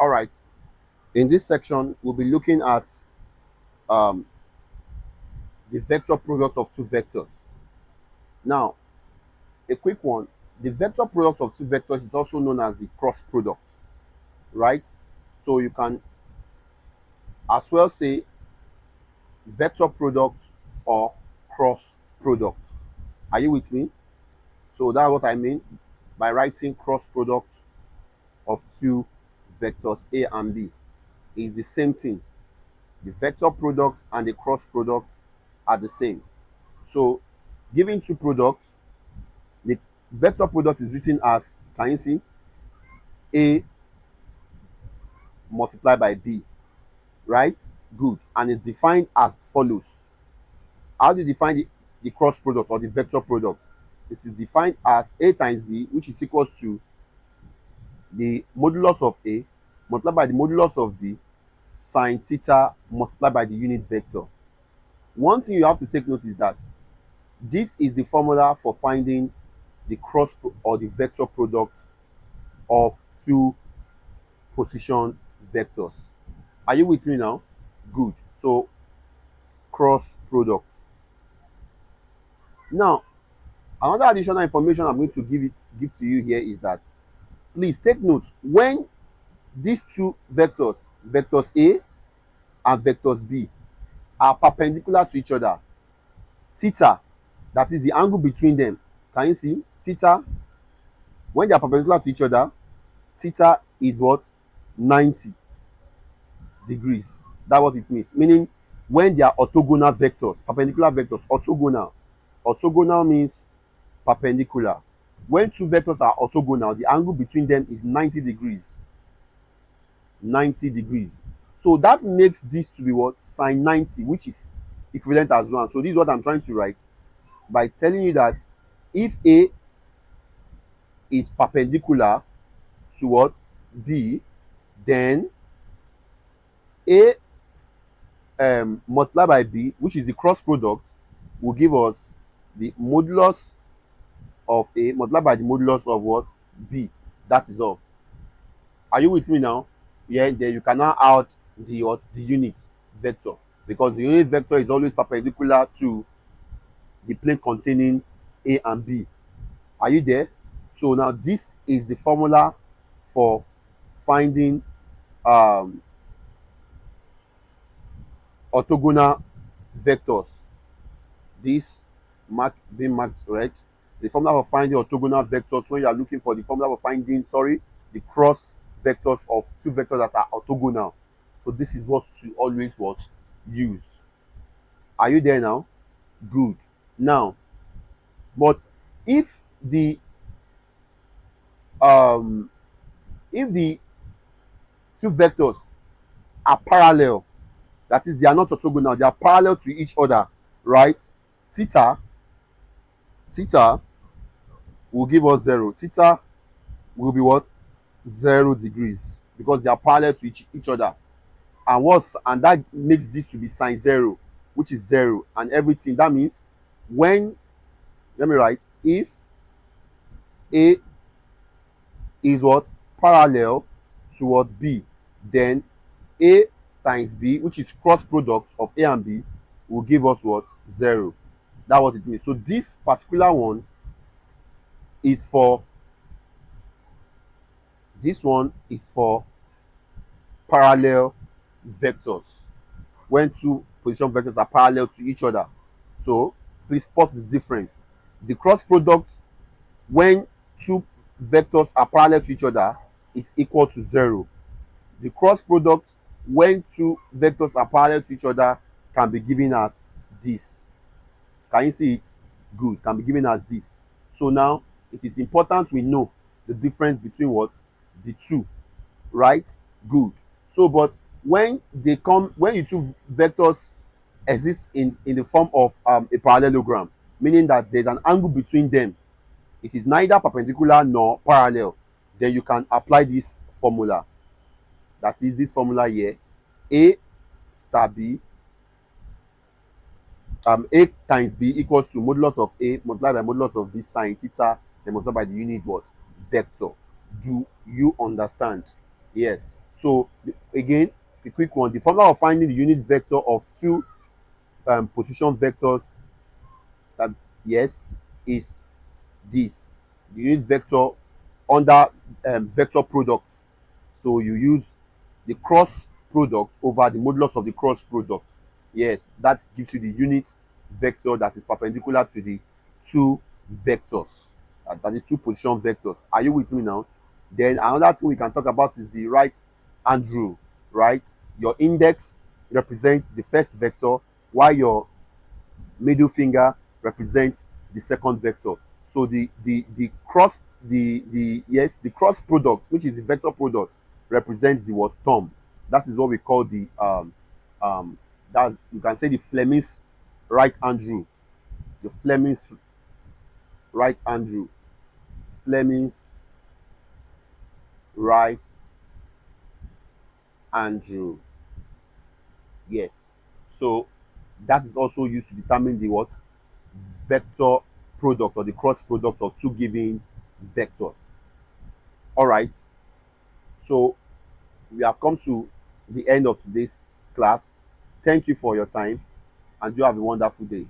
All right. In this section, we'll be looking at um, the vector product of two vectors. Now, a quick one. The vector product of two vectors is also known as the cross product, right? So you can as well say vector product or cross product. Are you with me? So that's what I mean by writing cross product of two vectors A and B. It's the same thing. The vector product and the cross product are the same. So given two products, the vector product is written as, can you see, A multiplied by B, right? Good. And it's defined as follows. How do you define the cross product or the vector product? It is defined as A times B, which is equals to the modulus of A multiplied by the modulus of B sine theta multiplied by the unit vector. One thing you have to take note is that this is the formula for finding the cross or the vector product of two position vectors. Are you with me now? Good. So cross product. Now, another additional information I'm going to give to you here is that please take note when these two vectors, vectors A and vectors B, are perpendicular to each other, theta, that is the angle between them. Can you see? Theta, when they are perpendicular to each other, theta is what? 90 degrees. That's what it means. Meaning when they are orthogonal vectors, perpendicular vectors, orthogonal. Orthogonal means perpendicular. When two vectors are orthogonal, the angle between them is 90 degrees. 90 degrees. So that makes this to be what? Sine 90, which is equivalent as 1. So this is what I'm trying to write by telling you that if A is perpendicular to what? B, then A multiplied by B, which is the cross product, will give us the modulus of A multiplied by the modulus of what? B. That is all. Are you with me now? Yeah, then you can now add the what? The unit vector, because the unit vector is always perpendicular to the plane containing A and B. Are you there? So now this is the formula for finding orthogonal vectors. This mark being marked red. The formula for finding orthogonal vectors, when you are looking for the formula for finding, the cross vectors of two vectors that are orthogonal. So this is what to always what use. Are you there now? Good. Now, but if the um if the two vectors are parallel, that is, they are not orthogonal, they are parallel to each other, right? Theta will give us 0. Theta will be what? 0 degrees, because they are parallel to each other. And that makes this to be sine 0, which is 0 and everything. That means when, let me write, if A is what? Parallel to what? B, then A times B, which is cross product of A and B, will give us what? 0. That's what it means. So this particular one is for parallel vectors, when two position vectors are parallel to each other. So please spot the difference. The cross product when two vectors are parallel to each other is equal to 0. The cross product when two vectors are parallel to each other can be given as this. Can you see it? Good. Can be given as this. So now it is important we know the difference between what? The two. Right? Good. So but when the two vectors exist in the form of a parallelogram, meaning that there is an angle between them, it is neither perpendicular nor parallel, then you can apply this formula. That is this formula here. A star B, A times B equals to modulus of A multiplied by modulus of B sine theta, then multiplied by the unit what? Vector. Do you understand? Yes. So again, a quick one. The formula of finding the unit vector of two position vectors, that yes, is this. The unit vector under vector products. So you use the cross product over the modulus of the cross product. Yes, that gives you the unit vector that is perpendicular to the two vectors, that is two position vectors. Are you with me now? Then another thing we can talk about is the right hand rule, right? Your index represents the first vector, while your middle finger represents the second vector. So the cross the cross product, which is the vector product, represents the what thumb. That is what we call the that's, you can say, the Fleming's right hand rule. The Fleming's right hand rule. Fleming's right hand rule. Yes. So that is also used to determine the what vector product, or the cross product of two given vectors. All right. So we have come to the end of today's class. Thank you for your time, and you have a wonderful day.